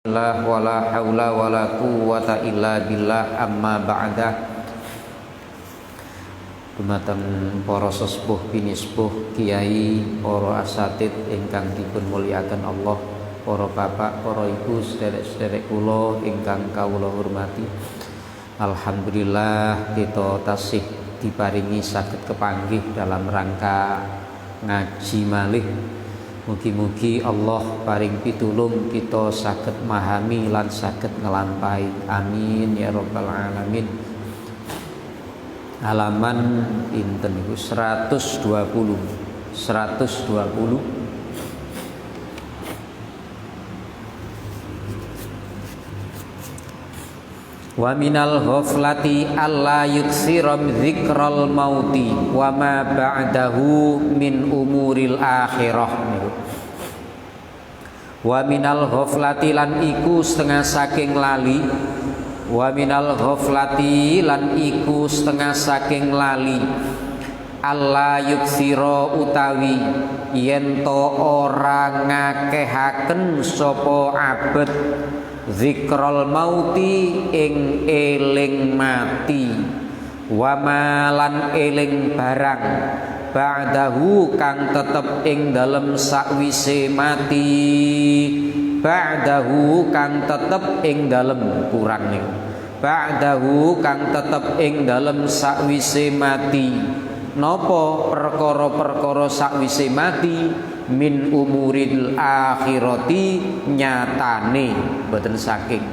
Wala haula wala quwwata illa billah, amma ba'dah. Dumateng para sesepuh pinispuh kiai, para asatid ingkang dipun mulyakaken Allah, para bapak, para ibu, sederek-sederek kula ingkang kawula hormati. Alhamdulillah kita tasih diparingi saged kepanggih dalam rangka ngaji malih. Mugi-mugi Allah paring pitulung kita saged memahami lan saged ngelampahi. Amin ya rabbal alamin. Halaman pinten niku 120. Wa minal ghaflati alla yuksiram dzikral mauti wa ma ba'dahu min umuril akhirah. Wa minal ghaflati lan iku setengah saking lali. Wa minal ghaflati lan iku setengah saking lali. Alla yuksira utawi yen to ora ngakehaken sapa abet zikrul mauti ing eling mati, wa malan eling barang ba'dahu kang tetep ing dalem sakwise mati, ba'dahu kang tetep ing dalem kurang niku, ba'dahu kang tetep ing dalem sakwise mati. Napa perkara-perkara sakwise mati? Min umuril akhirati, nyatane boten saking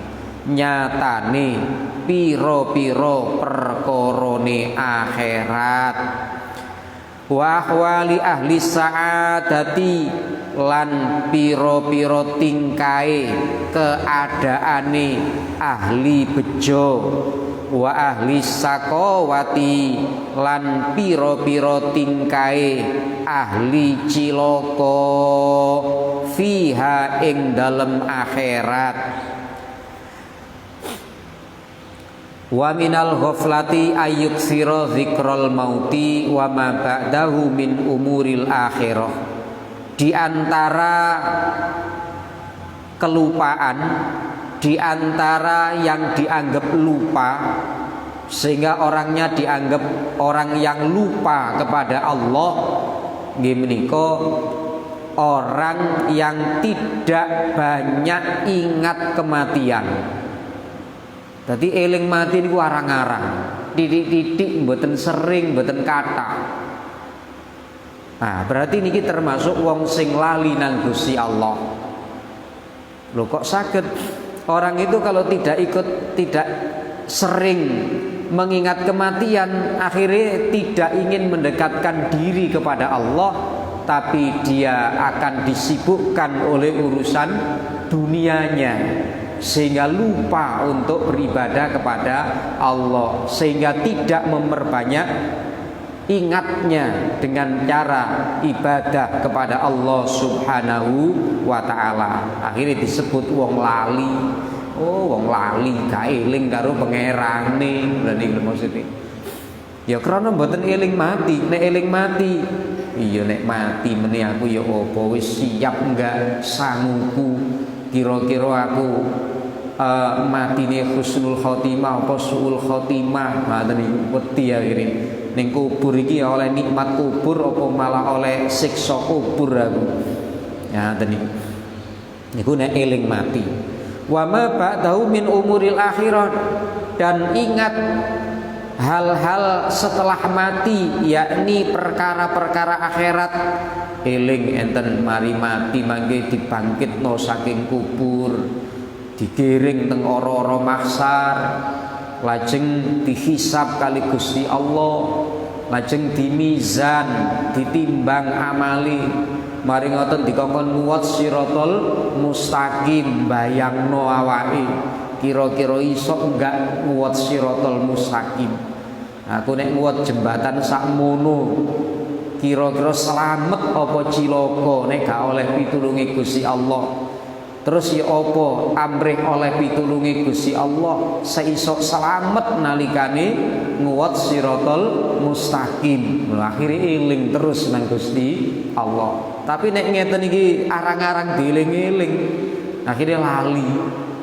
nyatane pira-pira perkarane akhirat. Wa ahwali ahli sa'adati lan pira-pira tingkae keadaane ahli bejo. Wa ahli sakawati lan pira-pira tingkae ahli cilaka fiha ing dalem akhirat. Wa minal ghaflati ayyuksira dzikral mauti wa ma ba'dahu min umuril akhirah. Di antara kelupaan, di antara yang dianggap lupa, sehingga orangnya dianggap orang yang lupa kepada Allah, nggih menika orang yang tidak banyak ingat kematian. Dadi eling mati niku arang-arang, titik-titik mboten sering, mboten kathah. Nah, berarti niki termasuk wong sing lali nang Gusti Allah. Lho kok saged orang itu kalau tidak sering mengingat kematian, akhirnya tidak ingin mendekatkan diri kepada Allah, tapi dia akan disibukkan oleh urusan dunianya, sehingga lupa untuk beribadah kepada Allah, sehingga tidak memperbanyak ingatnya dengan cara ibadah kepada Allah Subhanahu wa ta'ala. Akhirnya disebut wong lali. Oh, wong lali gak eling karo pangerane. Lha niku maksudnya. Ya krana mboten eling mati. Nek eling mati, iya nek mati meneh aku ya apa wis siap enggak sanguku. Kira-kira aku matine husnul khotimah apa suul khotimah. Ngoten niku wedi akhire. Ning kubur iki ya oleh nikmat kubur apa malah oleh siksa kubur aku. Ya ngoten niku. Niku nek eling mati. Wa ma ba'dahu min umuril akhirat, dan ingat hal-hal setelah mati, yakni perkara-perkara akhirat. Eling enten mari mati mangke dibangkitno saking kubur, digiring teng ora-ora mahsyar, lajeng dihisab kali Gusti Allah, lajeng dimizan, ditimbang amali. Mari ngoten dikongkon muwat siratal mustaqim, bayangno awake kira-kira iso enggak muwat siratal mustaqim. Aku nek muwat jembatan sakmono kira-kira selamat apa cilaka nek gak oleh pitulunge Gusti Allah. Terus ya apa amrih oleh pitulunge Gusti Allah seisok selamat nalikane nguwat siratal mustaqim. Akhire eling terus nang Gusti Allah. Tapi nek ngeten iki arang-arang dieling-eling, Akhirnya lali.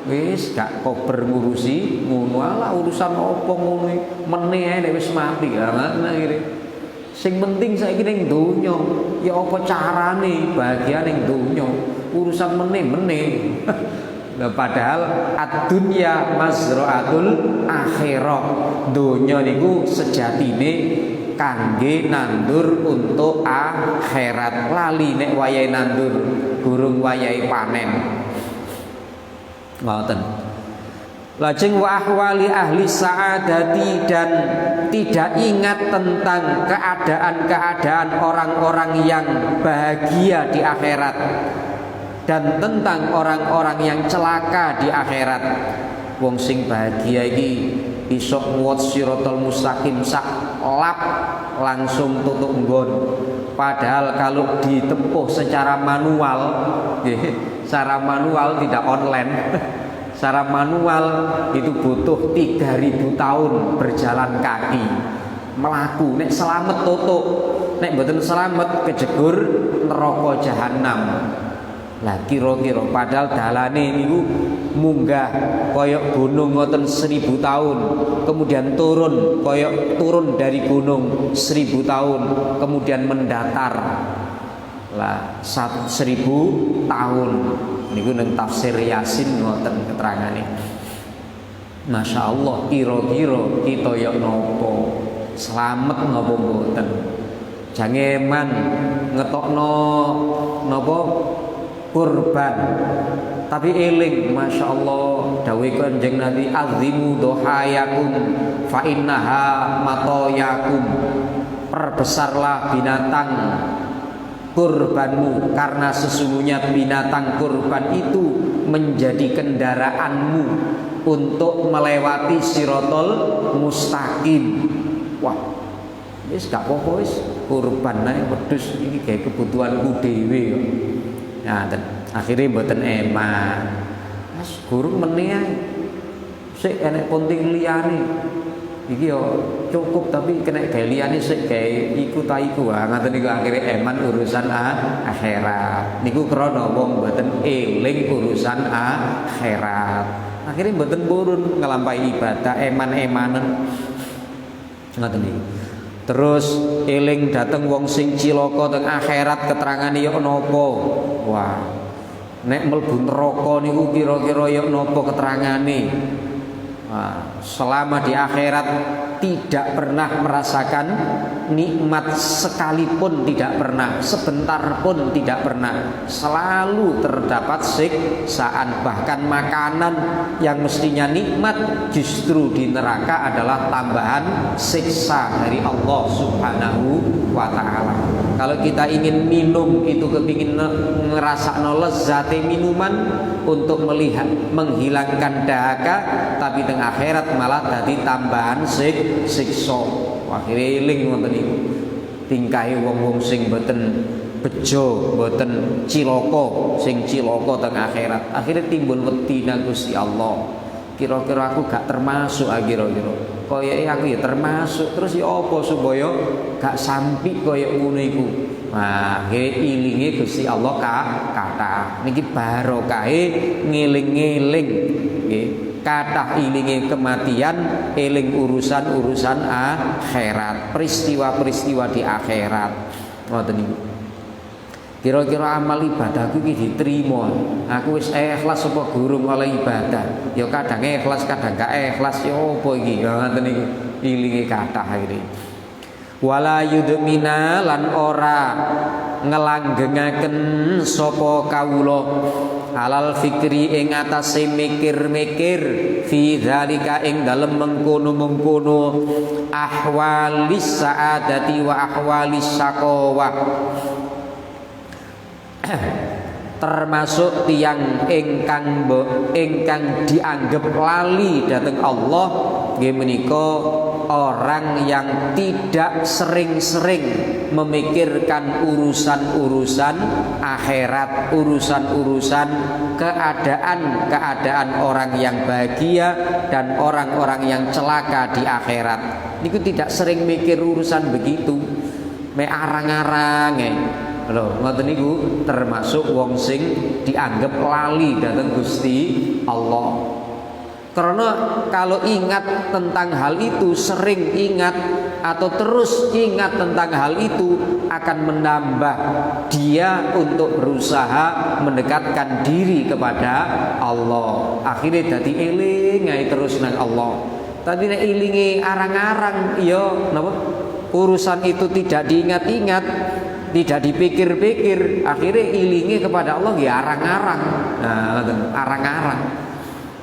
Wis gak kober ngurusi ngono ala urusan apa ngono meneh ae wis mati kan akhire. Sing penting saiki ning donya ya apa carane bahagia ning donya. Urusan meneh. Nah, padahal ad-dunya mazra'atul akhirah. Donya niku sejatine kangge nandur untuk akhirat. Lali nek wayahe nandur, gurung wayahe panen. Ngoten. Lajeng wa ahwali ahli sa'adati, dan tidak ingat tentang keadaan-keadaan orang-orang yang bahagia di akhirat dan tentang orang-orang yang celaka di akhirat. Wong sing bahagia iki iso nguwat siratal mustaqim sak lap langsung tutuk nggon. Padahal kalau ditempuh secara manual, secara manual tidak online. Secara manual itu butuh 3000 tahun berjalan kaki melaku. Nek selamat tutuk, nek mboten selamat kejegur neraka jahanam. Lah kira-kira padahal dalane niku munggah koyok gunung ngoten 1000 tahun, kemudian turun koyok turun dari gunung 1000 tahun, kemudian mendatar lah 1000 tahun. Niku nang tafsir Yasin ngoten keterangane. Masya Allah, kira-kira kita ya nopo selamat nopo mboten. Jangeman ngetokno nopo kurban, tapi eling. Masya Allah, dawuh Kanjeng Nabi, azimu dohayakum fa innaha matoyakum. Perbesarlah binatang kurbanmu, karena sesungguhnya binatang kurban itu menjadi kendaraanmu untuk melewati sirotol mustaqim. Wah, wis gak apa-apa wis kurban naik wedhus iki gawe kebutuhanku dhewe kok. Nah, akhirnya mboten eman. Mas guru meneh ae. Sik enek penting liyane. Iki yo cukup tapi kena gawe liyane sik gawe iku ta iku. Ngoten niku akhire eman urusan akhirat. Niku krana wong mboten eling urusan akhirat. Akhire mboten purun nglampahi ibadah eman-emanen. Ngoten niku. Terus eling dateng wong sing cilaka teng akhirat keterangane yo napa? Wah. Nek mlebu neraka niku kira-kira yo napa keterangane? Selama di akhirat tidak pernah merasakan nikmat sekalipun, tidak pernah, sebentar pun tidak pernah. Selalu terdapat siksaan, bahkan makanan yang mestinya nikmat justru di neraka adalah tambahan siksa dari Allah Subhanahu wa ta'ala. Kalau kita ingin minum itu kepingin ngerasakno lezate minuman untuk melihat menghilangkan dahaga, tapi tengah akhirat malah dadi tambahan siksa. Akhire eling ngoten niku. Tingkahe wong-wong sing mboten bejo, mboten cilaka, sing cilaka teng akhirat. Akhire timbul wedi nang Gusti Allah. Kira-kira aku gak termasuk kira-kira. Koyoke aku ya termasuk, terus ya apa supaya gak sampai koyo ngono iku. Nah, ilinge Gusti Allah kathah. Niki barokahe ngeling-eling nggih. Kathah ilinge kematian, eling urusan-urusan akhirat, peristiwa-peristiwa di akhirat. Ngoten niku. Kira-kira amal ibadahku iki diterima. Aku wis ikhlas apa gurung oleh ibadah? Ya kadang ikhlas, kadang gak ikhlas. Ya apa iki? Ngoten niku ilinge kathah iki. Wala yudmina lan ora ngelanggengaken sapa kawula alal fikri ing atase mikir-mikir fi dzalika ing dalem mengkono-mengkono ahwalis saadati wa ahwalis syaqawah. Termasuk tiang ingkang dianggap lali dhateng Allah nggih menika orang yang tidak sering-sering memikirkan urusan-urusan akhirat, urusan-urusan keadaan orang yang bahagia dan orang-orang yang celaka di akhirat. Niku tidak sering mikir urusan begitu. Mek arang-arang Lho, ngoten niku termasuk wong sing dianggap lali dhateng Gusti Allah. Karena kalau ingat tentang hal itu, sering ingat atau terus ingat tentang hal itu, akan menambah dia untuk berusaha mendekatkan diri kepada Allah. Akhirnya dadi eling ae terus nang Allah. Tadi nek ilingi arang-arang ya napa? Urusan itu tidak diingat-ingat, tidak dipikir-pikir, akhirnya ilingi kepada Allah ya arang-arang. Nah, arang-arang.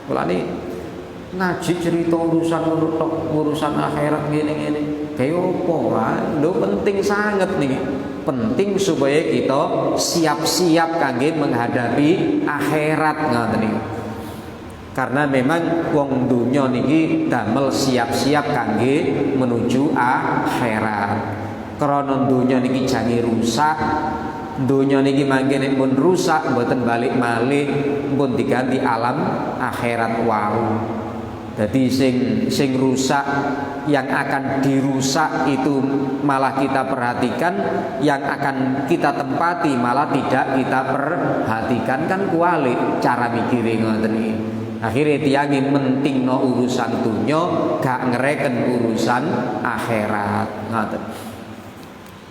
Mulane ngaji cerita urusan akhirat ngene-ngene. Kayak apa wae? Lho penting sangat nih. Penting supaya kita siap-siap kangge menghadapi akhirat ngoten niku. Karena memang wong dunya niki damel siap-siap kangge menuju akhirat. Krana dunya niki jange rusak. Dunya niki mangke nek pun rusak mboten balik malih, pun diganti alam akhirat wau. Jadi sing rusak, yang akan dirusak itu malah kita perhatikan, yang akan kita tempati malah tidak kita perhatikan, kan kualik cara mikirin ngoten iki. Akhirnya tiangin mentingno urusan dunya, gak ngereken urusan akhirat ngoten.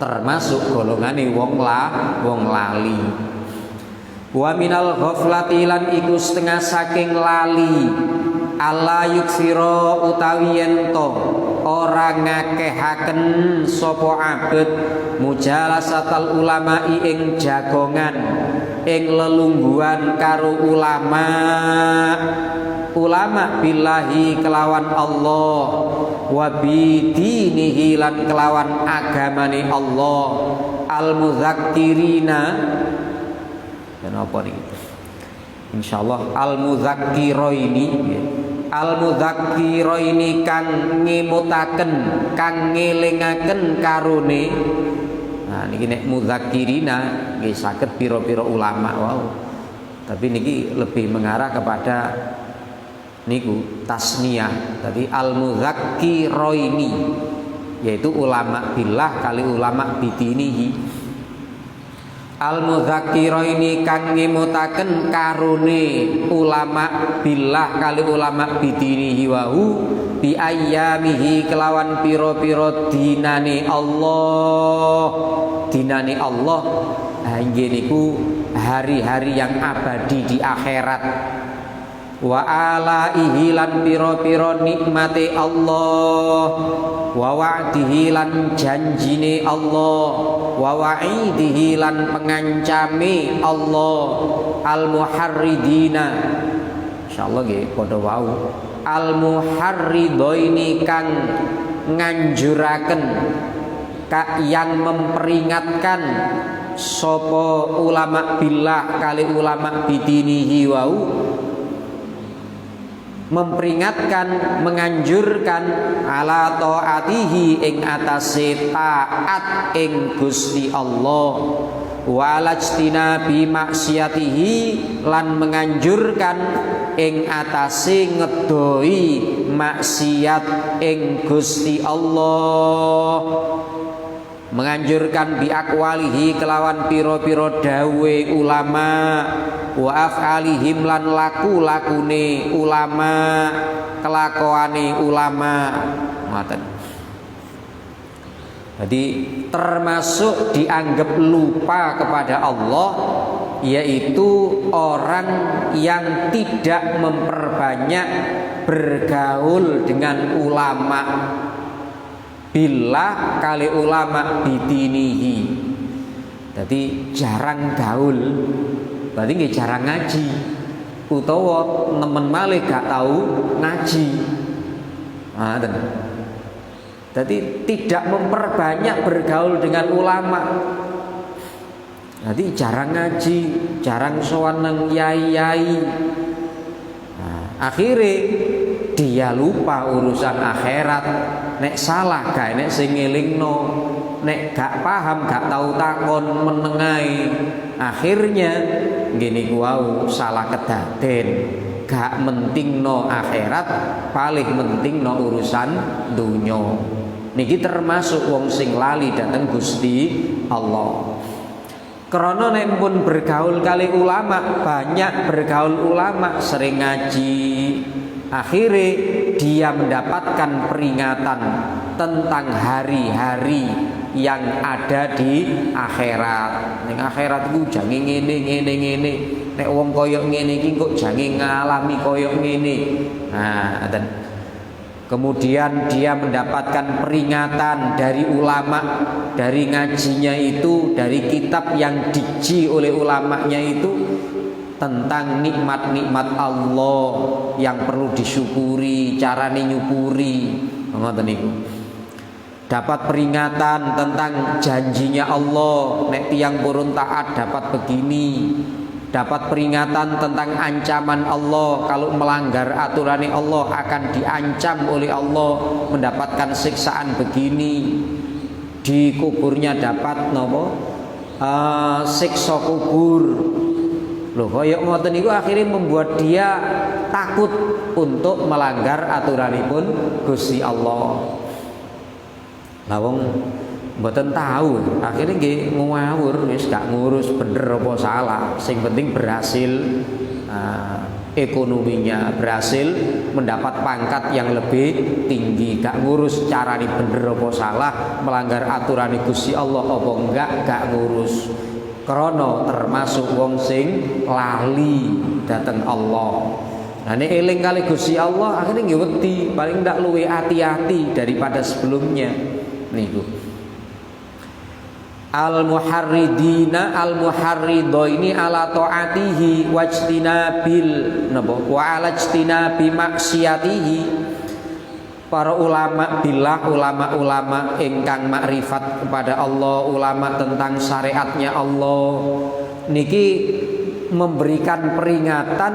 Termasuk golongane wong lali. Wa minal ghaflati lan iku setengah saking lali. Allah yuksira utawi ento ora ngakehaken sapa abet mujalasatal ulama'i ing jagongan, ing lelungguhan karo ulama billahi kelawan Allah, wa bidinihi lan kelawan agamane Allah, al muzakkirina dan apa nih insyaallah al muzakkiraini kang ngemutaken, kang ngelingaken karone. Nah niki nek muzakkirina nggih saged pira-pira ulama wow. Tapi niki lebih mengarah kepada niku tasniyah. Tadi al muzakkiraini yaitu ulama billah kali ulama bidinihi. Al muzakkiraini kang ngemutaken karone ulama billah kali ulama bidinihi wahu bi ayyamihi kelawan pira-pira dinane Allah. Dinane Allah inggih niku hari-hari yang abadi di akhirat. Wa alaihi lan pira-pira nikmate Allah, wa wa'dihi lan janjine Allah, wa wa'idihi lan pengancame Allah, al muharridina insyaallah nggih padha wau al muharridaini kang nganjuraken, yang memperingatkan sapa ulama billah kali ulama bidinihi wau, memperingatkan, menganjurkan ala taatihi ing atase taat ing Gusti Allah, walajtina bi maksiatihi lan menganjurkan ing atase ngedoi maksiat ing Gusti Allah, menganjurkan bi akwalihi kelawan piro-piro dawe ulama, wa af'alihim lan laku-lakune ulama, kelakuane ulama ngoten. Jadi termasuk dianggap lupa kepada Allah yaitu orang yang tidak memperbanyak bergaul dengan ulama billah kali ulama bidinihi. Jadi jarang gaul, berarti nggih jarang ngaji, utawa nemen malih gak tahu ngaji. Jadi tidak memperbanyak bergaul dengan ulama. Jadi jarang ngaji, jarang sowan nang yai-yai. Akhirnya dia lupa urusan akhirat. Nek salah gak nek sing ngelingno, nek gak paham gak tahu takon menengai, akhirnya gini wau salah kedaden, gak mentingno akhirat, paling mentingno urusan dunya. Niki termasuk wong sing lali dateng Gusti Allah. Krana nek pun bergaul kali ulama, banyak bergaul ulama, sering ngaji, akhirnya dia mendapatkan peringatan tentang hari-hari yang ada di akhirat. Ning akhirat ku jange ngene. Nek wong koyo ngene iki kok jange ngalami koyo ngene. Nah, dan kemudian dia mendapatkan peringatan dari ulama, dari ngajinya itu, dari kitab yang diji oleh ulamanya itu tentang nikmat-nikmat Allah yang perlu disyukuri, carane nyukuri. Ngoten niku. Dapat peringatan tentang janjinya Allah, nek tiyang purun taat dapat begini. Dapat peringatan tentang ancaman Allah, kalau melanggar aturan Allah akan diancam oleh Allah, mendapatkan siksaan begini. Di kuburnya dapat nopo siksa kubur. Loh kaya ngoten niku akhirnya membuat dia takut untuk melanggar aturanipun Gusti Allah. Lah wong mboten tahu, akhirnya nggih ngawur, wis gak ngurus bener apa salah, sing penting berhasil ekonominya, berhasil mendapat pangkat yang lebih tinggi, gak ngurus carane bener apa salah, melanggar aturan Gusti Allah apa enggak, gak ngurus. Krana termasuk wong sing lali dateng Allah. Nah nek eling kali Gusti Allah akhirnya nggih wedi, paling ndak luwe hati-hati daripada sebelumnya niku. Al-muharridina al-muharridaini ala taatihi wajtinabil napa wa ala ijtinabi maksiatihi. Para ulama billah, ulama-ulama ingkang makrifat kepada Allah, ulama tentang syariatnya Allah niki memberikan peringatan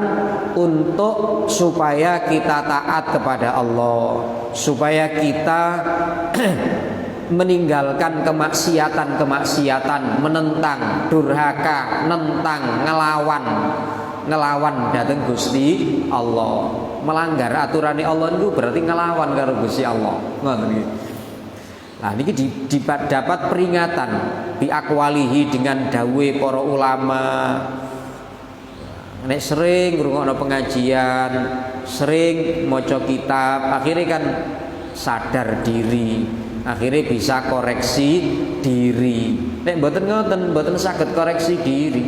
untuk supaya kita taat kepada Allah, supaya kita meninggalkan kemaksiatan, menentang durhaka, nentang, ngelawan dateng Gusti Allah. Melanggar aturan Allah itu berarti ngelawan karo Gusti Allah. Ngoten iki. Nah niki dapat peringatan biakwalihi dengan dawe para ulama. Nek sering ngrungokno pengajian, sering maca kitab, akhirnya kan sadar diri, akhirnya bisa koreksi diri. Nek mboten ngoten, mboten saged koreksi diri,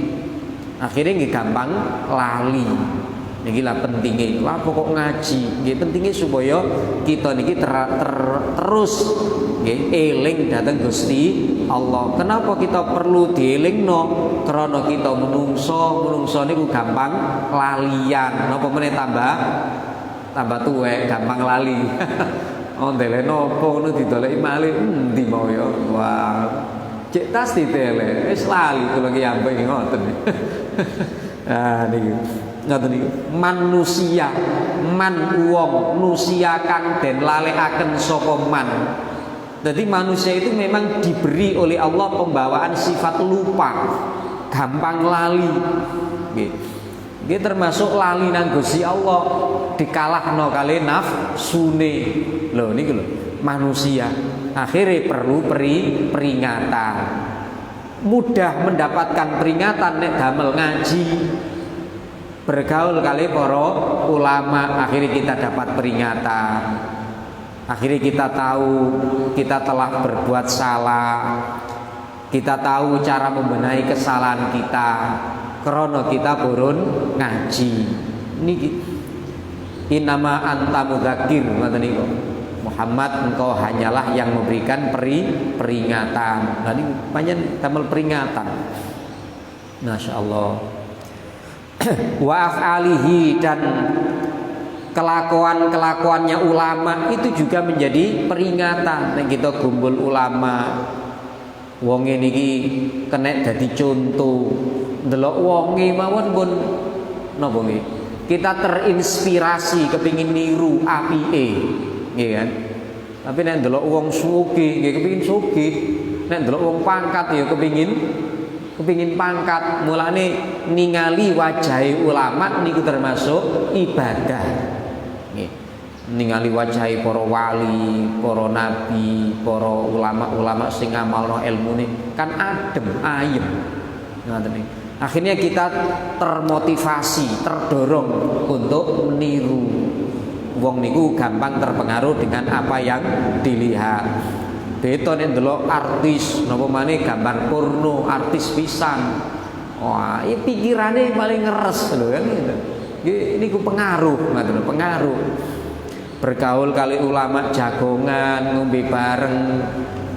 akhirnya nggih gampang lali. Niki lah pentingnya, lah pokok ngaji, nggih pentingnya supaya kita niki terus nggih eling dhateng Gusti Allah. Kenapa kita perlu dielingno? Karena kita menungso niku gampang lalian. Napa meneh tambah tuwek, gampang lali. Oh ndele nopo ngono didoleki malih endi mau ya. Wah. Cek tas ditele, wis lali kula ki ampe ngoten. Ah niki. Ngoten niku. Manusia, man wong, nusia kang den lalekaken sapa man. Jadi manusia itu memang diberi oleh Allah pembawaan sifat lupa, gampang lali. Nggih termasuk lali nang Gusti Allah, dikalahno kali nafsune. Lho niku lho, manusia akhirnya perlu peringatan. Mudah mendapatkan peringatan nek damel ngaji, bergaul kali para ulama, akhirnya kita dapat peringatan. Akhirnya kita tahu kita telah berbuat salah, kita tahu cara membenahi kesalahan kita. Krono kita burun ngaji. Niki innama anta mudzakir, ngoten niku. Muhammad engkau hanyalah yang memberikan peringatan. Nah ini panjen damel peringatan. Masya Allah. Wa af'alihi, dan kelakuannya ulama itu juga menjadi peringatan. Nek kita kumpul ulama, wong niki kena dadi contoh. Ndelok wonge mawon pun napa nggih? Kita terinspirasi kepingin niru apike, nggih kan? Tapi nek ndelok wong sugih nggih kepingin sugih, nek ndelok wong pangkat ya kepingin pangkat. Mulane ningali wajahe ulama niku termasuk ibadah. Nggih. Ningali wajahe para wali, para nabi, para ulama-ulama sing ngamalno ilmune kan adem ayem. Akhirnya kita termotivasi, terdorong untuk meniru. Wong niku gampang terpengaruh dengan apa yang dilihat. Beto nek ndelok artis napa maneh gambar porno, artis pisan. Wah, iki pikirane paling ngeres lho kan gitu. Ini ku pengaruh, ngoten pengaruh. Bergaul kali ulama jagongan, ngombe bareng,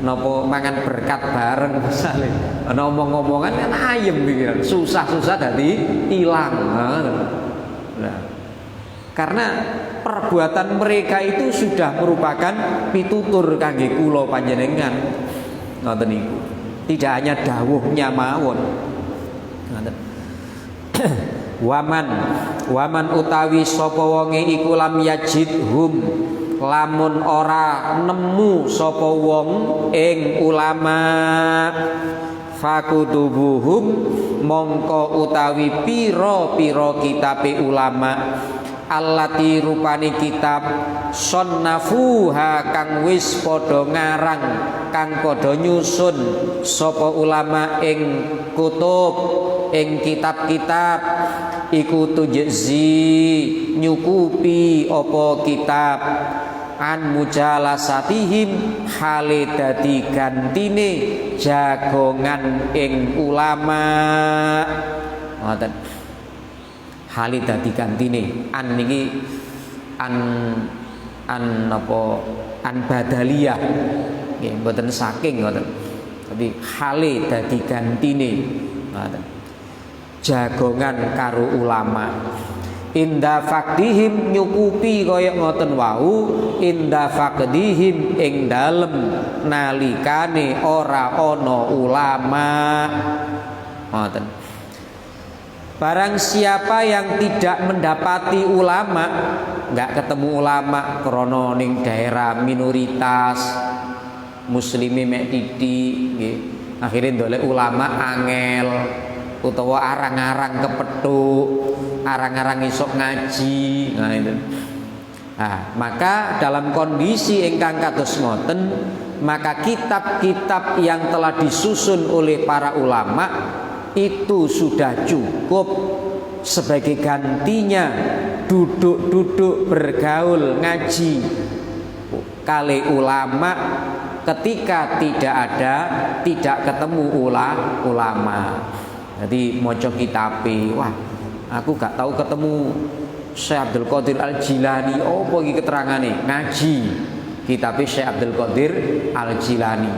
nopo mangan berkat bareng misale. Ana omong-omongan kan ayem pikiran, susah-susah dadi ilang. Nah, karena perbuatan mereka itu sudah merupakan pitutur kangge kula panjenengan. Ngoten niku. Tidak hanya dawuhnya mawon. Ngoten. Waman utawi sapa wonge iku lam yajidhum lamun ora nemu sapa wong ing ulama fakutubuhum mongko utawi pira-pira kitabe ulama allati rupani kitab sonnafuha kang wis padha ngarang kang padha nyusun sapa ulama ing kutub ing kitab-kitab iku tujzi nyukupi apa kitab an mujalasatihim hale dadi gantine jagongan ing ulama. Ngoten. Hale dadi gantine an niki an badaliyah nggih mboten saking ngoten. Tapi hale dadi gantine ngoten. Jagongan karo ulama. Inda faqdihim nyukupi kaya ngoten wau inda faqdihim ing dalem nalikane ora ana ulama. Ngoten. Barang siapa yang tidak mendapati ulama, enggak ketemu ulama krana ning daerah minoritas muslimi mek titik nggih. Akhire ndolek ulama angel utawa arang-arang kepethuk, arang-arang isok ngaji. Nah itu. Nah, maka dalam kondisi ingkang kados ngoten, maka kitab-kitab yang telah disusun oleh para ulama itu sudah cukup sebagai gantinya duduk-duduk bergaul ngaji kali ulama ketika tidak ketemu ulama. Jadi maca kitabe, wah aku gak tahu ketemu Syekh Abdul Qadir Al-Jilani. Apa iki keterangane? Ngaji kitabe Syekh Abdul Qadir Al-Jilani.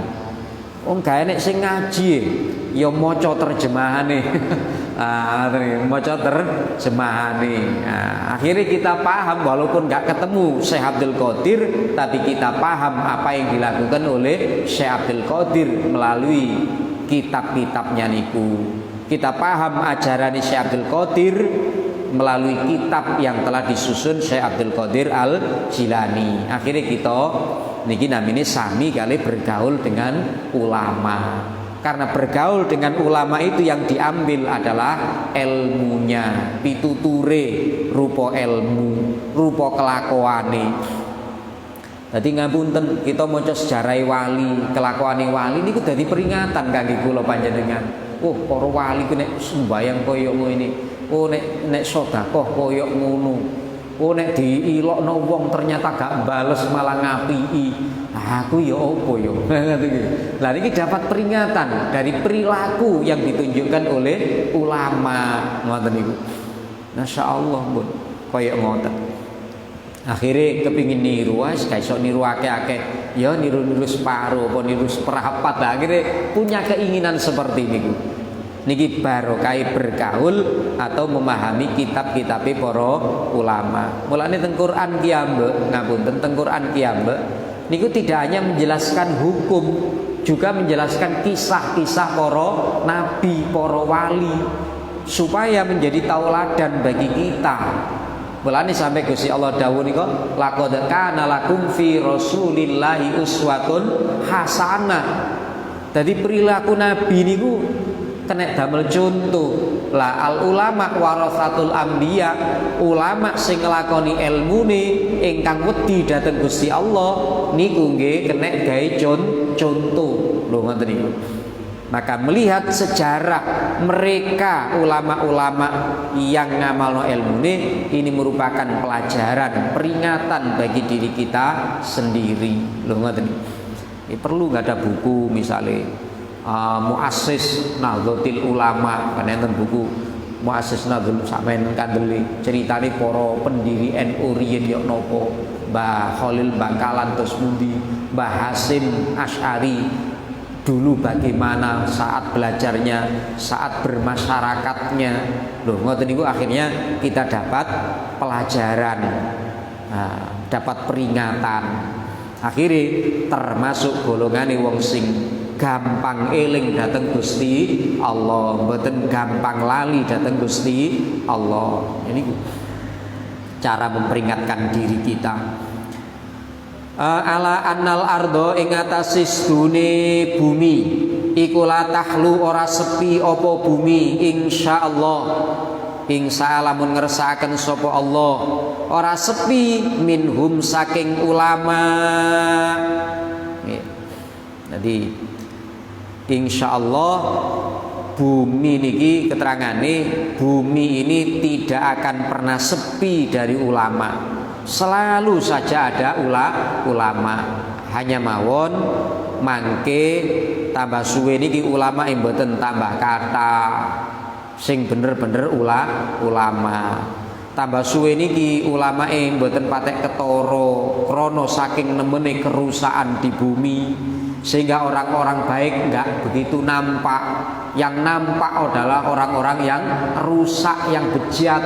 Wong gawe nek sing ngaji ya maca terjemahane. Maca terjemahane. Akhirnya kita paham walaupun gak ketemu Syekh Abdul Qadir, tapi kita paham apa yang dilakukan oleh Syekh Abdul Qadir melalui kitab-kitabnya niku. Kita paham ajaran Syekh Abdul Qadir melalui kitab yang telah disusun Syekh Abdul Qadir Al-Jilani. Akhirnya kita niki namine sami kali bergaul dengan ulama. Karena bergaul dengan ulama itu yang diambil adalah ilmunya, pituture rupa ilmu, rupa kelakuane. Jadi ngapunten kita maca sejarah wali, kelakuane wali niku dadi peringatan kangge kula panjenengan. Oh, para wali ku nek sembayang kaya ngene. Oh, nek sedekah kaya ngono. Oh, nek diilokno wong ternyata gak bales malah ngapiki. Aku ya opo ya. Lah niki dapat peringatan dari perilaku yang ditunjukkan oleh ulama ngoten niku. Masyaallah pun kaya ngoten. Akhirnya kepingin niru, gak iso niru akeh-akeh, ya niru separuh, apa niru seperempat. Akhirnya punya keinginan seperti ini. Niki barokah bergaul atau memahami kitab-kitab para ulama. Mulane teng Quran kiyambek, ngapunten teng Quran kiyambek niku tidak hanya menjelaskan hukum, juga menjelaskan kisah-kisah para nabi, para wali supaya menjadi tauladan bagi kita. Mulane sampai Gusti Allah dawuh nika laqad kana lakum fi rasulillahi uswatun hasanah. Jadi perilaku nabi niku kena damel contoh. Lah al ulama warasatul anbiya, ulama sing nglakoni ilmune ingkang wedi dhateng Gusti Allah niku nggih kena gawe contoh. Lho ngoten niku. Maka melihat sejarah mereka ulama-ulama yang ngamalno ilmu ini merupakan pelajaran, peringatan bagi diri kita sendiri. Loh ngoten. Ini perlu nggak ada buku misalnya Muassis Nahdlatul Ulama, kan enten buku Muassis Nahdlatul sampeyan kandeli ceritane para pendiri NU riyen yo napa, Mbah Khalil Bangkalan terus mundi, Mbah Hasim Asy'ari dulu bagaimana saat belajarnya, saat bermasyarakatnya. Loh ngoten niku akhirnya kita dapat pelajaran, dapat peringatan. Akhirnya termasuk golongane wong sing gampang eling dateng Gusti Allah, mboten gampang lali dateng Gusti Allah. Ini cara memperingatkan diri kita. Ala annal ardo ing atase sedune bumi iku la tahlu ora sepi apa bumi insyaallah. Insya lamun ngersakaken sapa Allah ora sepi minhum saking ulama. Jadi insyaallah bumi niki keterangane bumi ini tidak akan pernah sepi dari ulama. Selalu saja ada ulama. Hanya mawon mangke tambah suwe niki ulama mboten tambah kata sing bener-bener ulama. Tambah suwe niki ulama mboten patek ketara krana saking nemene kerusakan di bumi sehingga orang-orang baik enggak begitu nampak. Yang nampak adalah orang-orang yang rusak, yang bejat.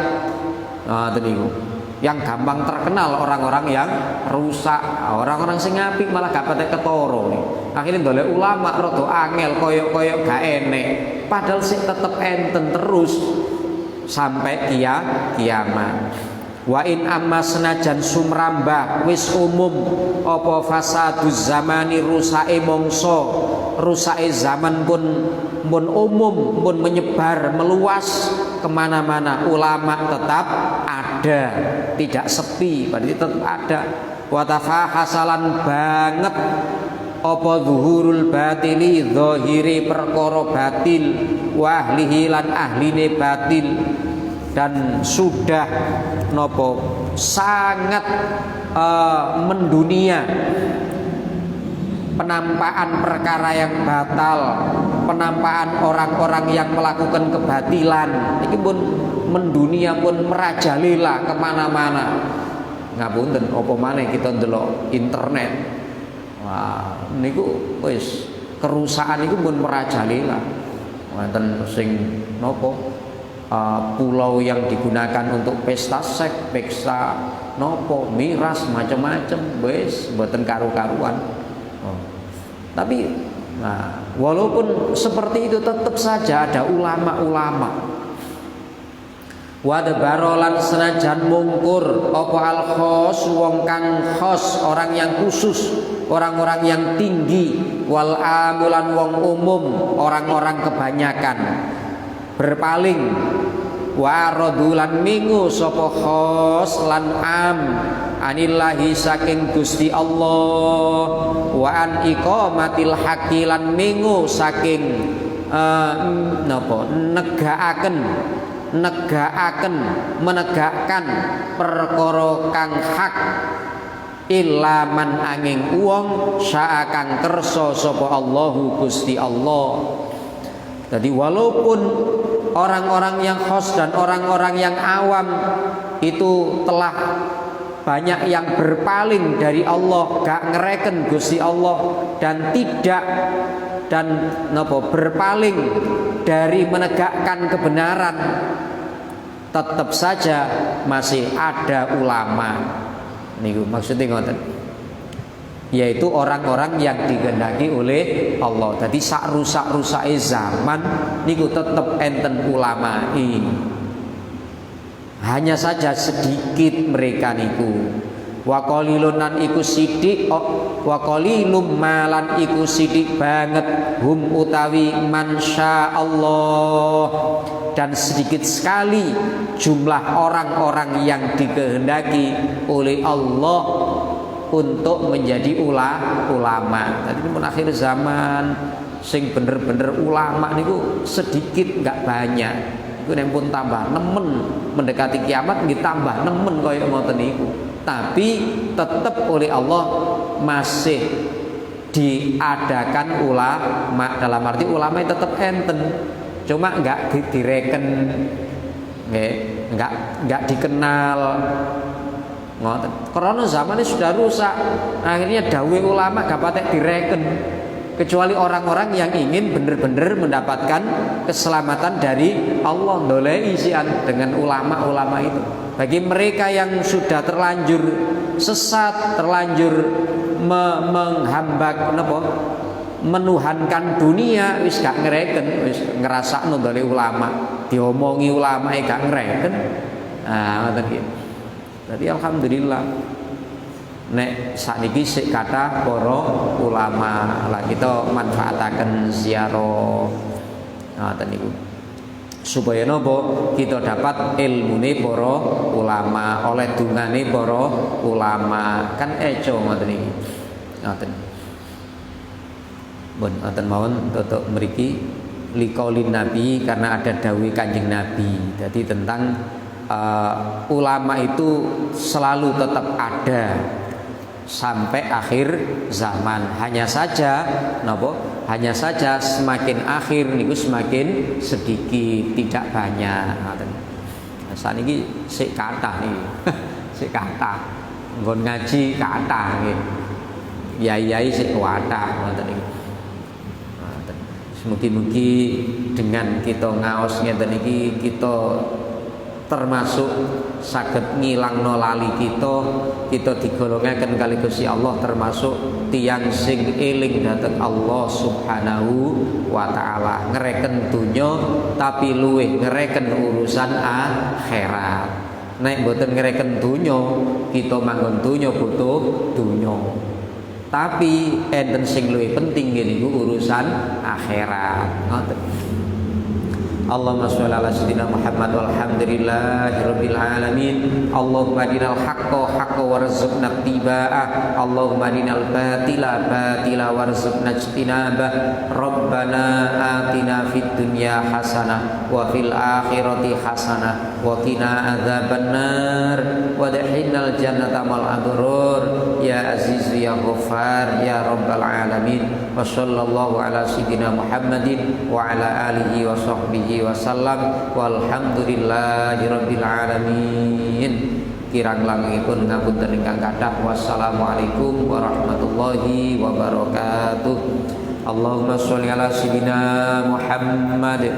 Yang gampang terkenal orang-orang yang rusak, orang-orang sing apik malah gak patek ketara. Akhirnya ndolek ulama rada angel koyok-koyok gak enek, padahal sing tetep enten terus sampai kiamat. Wa in amma senajan sumrambah wis umum apa fasaduz zamani rusake mangsa, rusake zaman pun umum, pun menyebar meluas kemana-mana, ulama tetap ada, tidak sepi, berarti tetap ada. Wa tafahasalan banget apa zuhurul batili, zahiri perkara batil, wa ahlihi lan ahline batil, dan sudah nopo sangat mendunia penampakan perkara yang batal, penampakan orang-orang yang melakukan kebatilan. Ini pun mendunia pun merajalela kemana-mana. Ngapunten, apa maneh kita ndelok internet. Wah, niku wis kerusakan niku pun merajalela. Wonten sing nopo pulau yang digunakan untuk pesta seks, pesta nopo, miras macam-macam, wis mboten karu-karuan. Tapi walaupun seperti itu tetap saja ada ulama-ulama. Wadbarolan senajan mungkur apa al khos wong kang khos, orang yang khusus, orang-orang yang tinggi, wal amulan wong umum, orang-orang kebanyakan berpaling. Wa radulan mingu sapa khos lan am anillahi saking Gusti Allah, wa an iqamatil haqqi lan mingu saking menegakkan perkara kang hak illa man angin wong syaa kang kersa sapa Allahu Gusti Allah. Jadi walaupun orang-orang yang khos dan orang-orang yang awam itu telah banyak yang berpaling dari Allah, gak ngereken Gusti Allah, dan berpaling dari menegakkan kebenaran, tetap saja masih ada ulama. Niku maksudnya ngoten, yaitu orang-orang yang dikehendaki oleh Allah. Jadi sak rusak-rusake zaman niku tetap enten ulama ini. Hanya saja sedikit mereka niku. Wa qalilun lan iku sithik, wa qalilum malan iku sithik banget hum utawi mansya Allah, dan sedikit sekali jumlah orang-orang yang dikehendaki oleh Allah untuk menjadi ulama. Tadi pun akhir zaman Sing bener-bener ulama niku sedikit nggak banyak. Iku nek pun tambah nemen mendekati kiamat nggih tambah nemen kaya ngoten niku. Tapi tetap oleh Allah masih diadakan ulama, dalam arti ulama tetap enten, cuma nggak direken, nggak dikenal. Ngoten. Karena zamannya sudah rusak, akhirnya dawuh ulama gak patek direken. Kecuali orang-orang yang ingin benar-benar mendapatkan keselamatan dari Allah, dolei isian dengan ulama-ulama itu. Bagi mereka yang sudah terlanjur sesat, terlanjur menghambak menuhankan dunia, wis gak ngereken, wis ngerasakno dolei ulama, diomongi ulama gak ngereken. Nah, ngoten iki. Jadi alhamdulillah nek sakniki sik kathah para ulama lah kita manfaataken ziarah ngoten niku supaya napa kita dapat ilmune para ulama, oleh dungane para ulama, kan eco ngoten iki ngoten. Bon ngoten mawon tutuk mriki liqaulin nabi, karena ada dawuh Kanjeng Nabi. Jadi tentang ulama itu selalu tetap ada sampai akhir zaman. Hanya saja hanya saja semakin akhir niku semakin sedikit, tidak banyak. Saniki sik kathah niki. Sik kathah. Nggon ngaji kathah nggih. Yai-yai sik kathah ngoten niku. Mugi-mugi dengan kita ngaos ngeten iki kita termasuk saged ngilangno lali kita digolongaken kali Gusti Allah termasuk tiyang sing eling dhateng Allah Subhanahu wa taala, ngereken dunya tapi luwih ngereken urusan akhirat. Nek mboten ngereken dunya, kita manggon dunya butuh dunya. Tapi enten sing luwih penting niku urusan akhirat. Ngoten. Allahumma sholli ala sayyidina Muhammad walhamdulillahirabbil alamin. Allahumma adinal haqqo haqqo warzuqna ittiba'ah. Allahumma adinal batila batila warzuqna ijtinabah. Rabbana atina fid dunya hasanah wa fil akhirati hasanah wa qina adzabannar wadkhilnal jannata mal abrar ya aziz ya ghaffar ya rabbal alamin. Wa sallallahu ala sayyidina Muhammadin wa ala alihi wa sahbihi wasallam walhamdulillahirabbil alamin. Kirang langipun ngapunten ingkang kathah. Wassalamualaikum warahmatullahi wabarakatuh. Allahumma sholli ala sayyidina Muhammad